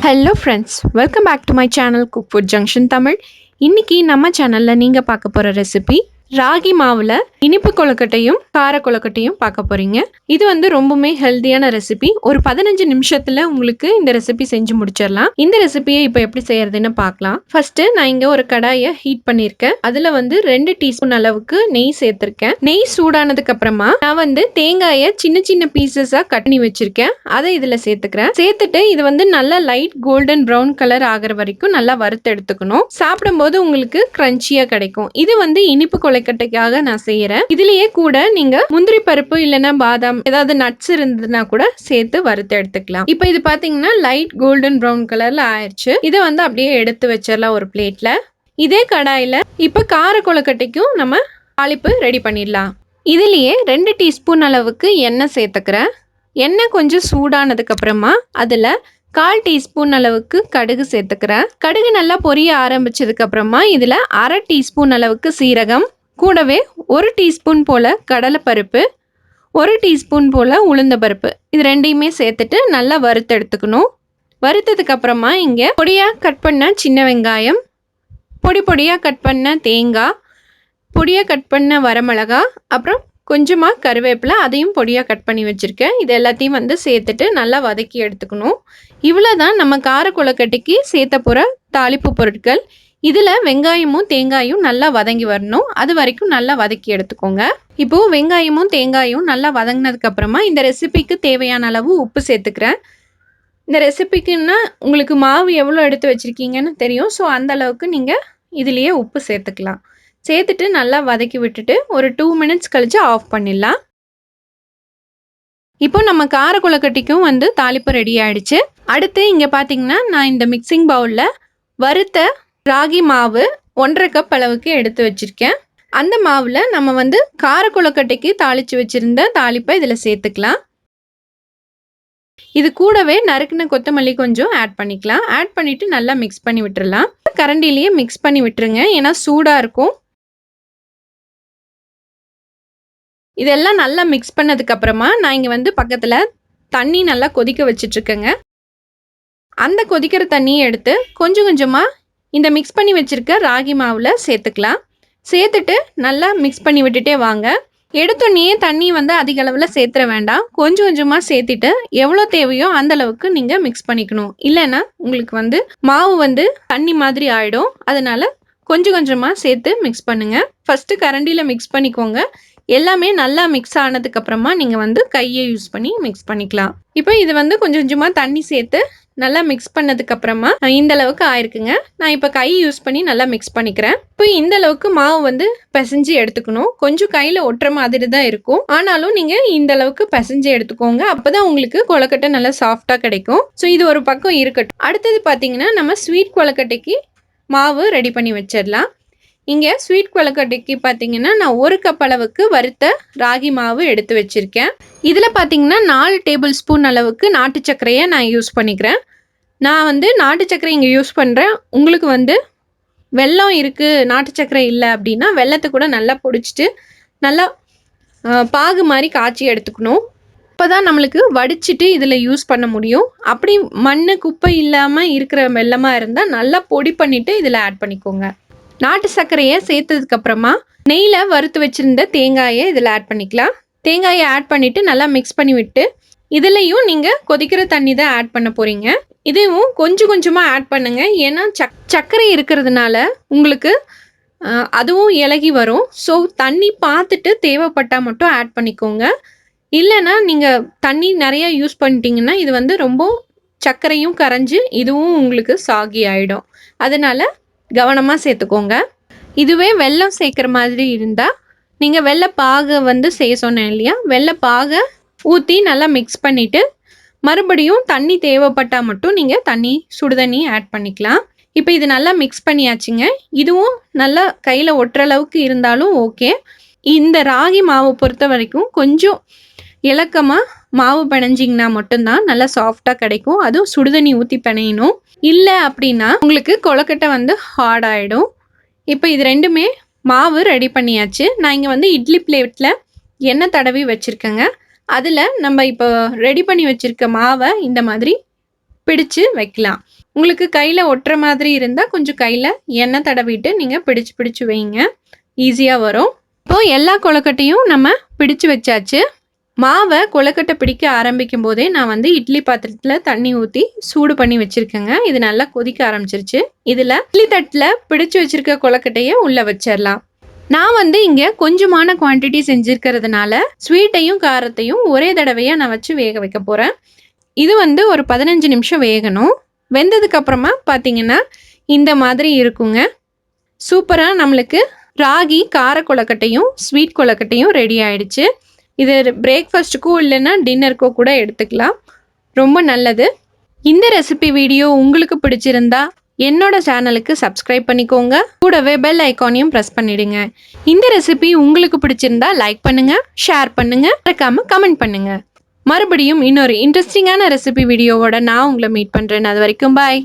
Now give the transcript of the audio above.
Hello friends, welcome back to my channel cook food junction Tamil. இன்றைக்கி நம்ம சேனலில் நீங்கள் பார்க்க போகிற ரெசிபி ராகி மாவில் இனிப்பு கொழுக்கட்டையும் கார கொழுக்கட்டையும் பார்க்க போகிறீங்க. இது ரொம்பவுமே ஹெல்த்தியான ரெசிபி. ஒரு 15 நிமிஷத்தில் உங்களுக்கு இந்த ரெசிபி செஞ்சு முடிச்சிடலாம். இந்த ரெசிபியை இப்போ எப்படி செய்யறதுன்னு பார்க்கலாம். ஃபர்ஸ்ட் நான் இங்கே ஒரு கடாயை ஹீட் பண்ணியிருக்கேன். அதில் 2 டீஸ்பூன் அளவுக்கு நெய் சேர்த்துருக்கேன். நெய் சூடானதுக்கு அப்புறமா நான் தேங்காயை சின்ன சின்ன பீசஸாக கட் பண்ணி வச்சிருக்கேன். அதை இதில் சேர்த்துக்கிறேன். சேர்த்துட்டு இது நல்லா லைட் கோல்டன் ப்ரௌன் கலர் ஆகிற வரைக்கும் நல்லா வறுத்து எடுத்துக்கணும். சாப்பிடும்போது உங்களுக்கு கிரன்ச்சியாக கிடைக்கும். இது இனிப்பு கொழுக்கட்டைக்காக நான் செய்யறேன். இதுலயே கூட நீங்க முந்திரி பருப்பு இல்லைன்னா பாதாம் ஏதாவது நட்ஸ் இருந்ததுன்னா கூட சேர்த்து வறுத்து எடுத்துக்கலாம். இப்போ இது பாத்தீங்கன்னா லைட் கோல்டன் ப்ரௌன் கலர்ல ஆயிடுச்சு. இதை அப்படியே எடுத்து வச்சிடலாம் ஒரு பிளேட்ல. இதே கடாயில இப்ப கார கொழுக்கட்டைக்கும் நம்ம தாளிப்பு ரெடி பண்ணிடலாம். இதுலயே 2 டீஸ்பூன் அளவுக்கு எண்ணெய் சேர்த்துக்கிறேன். எண்ணெய் கொஞ்சம் சூடானதுக்கு அப்புறமா அதுல 1/4 டீஸ்பூன் அளவுக்கு கடுகு சேர்த்துக்கிறேன். கடுகு நல்லா பொரிய ஆரம்பிச்சதுக்கு அப்புறமா இதுல 1/2 டீஸ்பூன் அளவுக்கு சீரகம், கூடவே 1 டீஸ்பூன் போல் கடலைப்பருப்பு, 1 டீஸ்பூன் போல் உளுந்தப்பருப்பு, இது ரெண்டையுமே சேர்த்துட்டு நல்லா வறுத்து எடுத்துக்கணும். வறுத்ததுக்கு அப்புறமா இங்கே பொடியாக கட் பண்ண சின்ன வெங்காயம், பொடியாக கட் பண்ண தேங்காய், பொடியாக கட் பண்ண வரமிளகா, அப்புறம் கொஞ்சமாக கருவேப்பிலை, அதையும் பொடியாக கட் பண்ணி வச்சுருக்கேன். இது எல்லாத்தையும் சேர்த்துட்டு நல்லா வதக்கி எடுத்துக்கணும். இவ்வளோ தான் நம்ம கார கொழுக்கட்டைக்கு சேர்த்த போகிற தாளிப்பு பொருட்கள். இதில் வெங்காயமும் தேங்காயும் நல்லா வதங்கி வரணும். அது வரைக்கும் நல்லா வதக்கி எடுத்துக்கோங்க. இப்போது வெங்காயமும் தேங்காயும் நல்லா வதங்கினதுக்கப்புறமா இந்த ரெசிபிக்கு தேவையான அளவு உப்பு சேர்த்துக்கிறேன். இந்த ரெசிபிக்குன்னா உங்களுக்கு மாவு எவ்வளோ எடுத்து வச்சுருக்கீங்கன்னு தெரியும். ஸோ அந்த அளவுக்கு நீங்கள் இதுலேயே உப்பு சேர்த்துக்கலாம். சேர்த்துட்டு நல்லா வதக்கி விட்டுட்டு ஒரு 2 மினிட்ஸ் கழித்து ஆஃப் பண்ணிடலாம். இப்போ நம்ம கார கொழுக்கட்டைக்கும் தாளிப்பு ரெடி ஆகிடுச்சு. அடுத்து இங்கே பார்த்தீங்கன்னா நான் இந்த மிக்சிங் பவுலில் வறுத்த ராகி மாவு 1/2 கப் அளவுக்கு எடுத்து வச்சுருக்கேன். அந்த மாவில் நம்ம கார கொழுக்கட்டைக்கு தாளித்து வச்சுருந்த தாளிப்பை இதில் சேர்த்துக்கலாம். இது கூடவே நறுக்கின கொத்தமல்லி கொஞ்சம் ஆட் பண்ணிக்கலாம். ஆட் பண்ணிவிட்டு நல்லா மிக்ஸ் பண்ணி விட்டுடலாம். கரண்டிலேயே மிக்ஸ் பண்ணி விட்டுருங்க, ஏன்னா சூடாக இருக்கும். இதெல்லாம் நல்லா மிக்ஸ் பண்ணதுக்கப்புறமா நான் இங்கே பக்கத்தில் தண்ணி நல்லா கொதிக்க வச்சிட்ருக்கேங்க. அந்த கொதிக்கிற தண்ணியை எடுத்து கொஞ்சம் கொஞ்சமாக இந்த மிக்ஸ் பண்ணி வச்சுருக்க ராகி மாவில் சேர்த்துக்கலாம். சேர்த்துட்டு நல்லா மிக்ஸ் பண்ணி விட்டுட்டே வாங்க. எடுத்தோடனே தண்ணி அதிக அளவில் சேர்த்துற வேண்டாம். கொஞ்சம் கொஞ்சமாக சேர்த்துட்டு எவ்வளோ தேவையோ அந்த அளவுக்கு நீங்கள் மிக்ஸ் பண்ணிக்கணும். இல்லைன்னா உங்களுக்கு மாவு தண்ணி மாதிரி ஆகிடும். அதனால் கொஞ்சம் கொஞ்சமாக சேர்த்து மிக்ஸ் பண்ணுங்கள். ஃபஸ்ட்டு கரண்டியில் மிக்ஸ் பண்ணிக்கோங்க. எல்லாமே நல்லா மிக்ஸ் ஆனதுக்கப்புறமா நீங்கள் கையை யூஸ் பண்ணி மிக்ஸ் பண்ணிக்கலாம். இப்போ இது கொஞ்சம் கொஞ்சமாக தண்ணி சேர்த்து நல்லா மிக்ஸ் பண்ணதுக்கப்புறமா இந்த அளவுக்கு ஆயிருக்குங்க. நான் இப்போ கை யூஸ் பண்ணி நல்லா மிக்ஸ் பண்ணிக்கிறேன். இப்போ இந்த அளவுக்கு மாவு பிசைஞ்சு எடுத்துக்கணும். கொஞ்சம் கையில் ஒட்டுற மாதிரி தான் இருக்கும். ஆனாலும் நீங்கள் இந்த அளவுக்கு பிசைஞ்சு எடுத்துக்கோங்க. அப்போ தான் உங்களுக்கு கொழுக்கட்டை நல்லா சாஃப்டாக கிடைக்கும். ஸோ இது ஒரு பக்கம் இருக்கட்டும். அடுத்தது பார்த்தீங்கன்னா நம்ம ஸ்வீட் கொழுக்கட்டைக்கு மாவு ரெடி பண்ணி வச்சிடலாம். இங்கே ஸ்வீட் கொழுக்கட்டைக்கு பார்த்தீங்கன்னா நான் 1 கப் அளவுக்கு வறுத்த ராகி மாவு எடுத்து வச்சுருக்கேன். இதில் பார்த்தீங்கன்னா 4 டேபிள் ஸ்பூன் அளவுக்கு நாட்டு சர்க்கரையை நான் யூஸ் பண்ணிக்கிறேன். நான் நாட்டு சர்க்கரை இங்கே யூஸ் பண்ணுறேன். உங்களுக்கு வெல்லம் இருக்குது, நாட்டு சர்க்கரை இல்லை அப்படின்னா வெல்லத்தை கூட நல்லா பொடிச்சிட்டு நல்லா பாகு மாதிரி காய்ச்சி எடுத்துக்கணும். அப்போ தான் நம்மளுக்கு வடிச்சிட்டு இதில் யூஸ் பண்ண முடியும். அப்படி மண் குப்பை இல்லாமல் இருக்கிற வெல்லமாக இருந்தால் நல்லா பொடி பண்ணிவிட்டு இதில் ஆட் பண்ணிக்கோங்க. நாட்டு சர்க்கரையை சேர்த்ததுக்கப்புறமா நெய்யில் வறுத்து வச்சுருந்த தேங்காயை இதில் ஆட் பண்ணிக்கலாம். தேங்காயை ஆட் பண்ணிவிட்டு நல்லா மிக்ஸ் பண்ணி விட்டு இதுலேயும் நீங்கள் கொதிக்கிற தண்ணி தான் ஆட் பண்ண போகிறீங்க. இதுவும் கொஞ்சம் கொஞ்சமாக ஆட் பண்ணுங்கள். ஏன்னா சர்க்கரை இருக்கிறதுனால உங்களுக்கு அதுவும் இலகி வரும். ஸோ தண்ணி பார்த்துட்டு தேவைப்பட்டால் மட்டும் ஆட் பண்ணிக்கோங்க. இல்லைன்னா நீங்கள் தண்ணி நிறையா யூஸ் பண்ணிட்டீங்கன்னா இது ரொம்ப சர்க்கரையும் கரைஞ்சி இதுவும் உங்களுக்கு சாகி ஆகிடும். அதனால் கவனமாக சேர்த்துக்கோங்க. இதுவே வெல்லம் சேர்க்குற மாதிரி இருந்தால் நீங்கள் வெள்ளைப்பாகை செய்ய சொன்னேன் இல்லையா, வெள்ளைப்பாகை ஊற்றி நல்லா மிக்ஸ் பண்ணிவிட்டு மறுபடியும் தண்ணி தேவைப்பட்டால் மட்டும் நீங்கள் சுடுதண்ணி ஆட் பண்ணிக்கலாம். இப்போ இது நல்லா மிக்ஸ் பண்ணியாச்சுங்க. இதுவும் நல்லா கையில் ஒட்டுற அளவுக்கு இருந்தாலும் ஓகே. இந்த ராகி மாவை பொறுத்த வரைக்கும் கொஞ்சம் இலக்கமாக மாவு பிணைஞ்சிங்கன்னா மட்டும்தான் நல்லா சாஃப்டாக கிடைக்கும். அதுவும் சுடுதண்ணி ஊற்றி பிணையணும். இல்லை அப்படின்னா உங்களுக்கு கொழுக்கட்டை ஹார்ட் ஆகிடும். இப்போ இது ரெண்டுமே மாவு ரெடி பண்ணியாச்சு. நான் இங்கே இட்லி பிளேட்டில் எண்ணெய் தடவி வச்சுருக்கேங்க. அதில் நம்ம இப்போ ரெடி பண்ணி வச்சுருக்க மாவை இந்த மாதிரி பிடிச்சு வைக்கலாம். உங்களுக்கு கையில் ஒட்டுற மாதிரி இருந்தால் கொஞ்சம் கையில் எண்ணெய் தடவிட்டு நீங்கள் பிடிச்சு வைங்க, ஈஸியாக வரும். இப்போது எல்லா கொழுக்கட்டையும் நம்ம பிடிச்சு வச்சாச்சு. மாவை கொழுக்கட்டை பிடிக்க ஆரம்பிக்கும் போதே நான் வந்து இட்லி பாத்திரத்தில் தண்ணி ஊற்றி சூடு பண்ணி வச்சுருக்கேங்க. இது நல்லா கொதிக்க ஆரம்பிச்சிருச்சு. இதில் இட்லி தட்டில் பிடிச்சு வச்சுருக்க கொழுக்கட்டையை உள்ளே வச்சிடலாம். நான் வந்து இங்கே கொஞ்சமான குவான்டிட்டி செஞ்சுருக்கிறதுனால ஸ்வீட்டையும் காரத்தையும் ஒரே தடவையாக நான் வச்சு வேக வைக்க போகிறேன். இது வந்து ஒரு 15 நிமிஷம் வேகணும். வெந்ததுக்கப்புறமா பார்த்தீங்கன்னா இந்த மாதிரி இருக்குங்க. சூப்பராக நம்மளுக்கு ராகி கார கொழுக்கட்டையும் ஸ்வீட் கொழுக்கட்டையும் ரெடி ஆயிடுச்சு. இது பிரேக்ஃபாஸ்ட்டுக்கோ இல்லைன்னா டின்னருக்கோ கூட எடுத்துக்கலாம், ரொம்ப நல்லது. இந்த ரெசிபி வீடியோ உங்களுக்கு பிடிச்சிருந்தா என்னோட சேனலுக்கு சப்ஸ்கிரைப் பண்ணிக்கோங்க, கூடவே பெல் ஐக்கானையும் ப்ரெஸ் பண்ணிடுங்க. இந்த ரெசிபி உங்களுக்கு பிடிச்சிருந்தா லைக் பண்ணுங்க, ஷேர் பண்ணுங்க, மறக்காம கமெண்ட் பண்ணுங்க. மறுபடியும் இன்னொரு இன்ட்ரெஸ்டிங்கான ரெசிபி வீடியோவோட நான் உங்களை மீட் பண்ணுறேன். அது வரைக்கும் பாய்.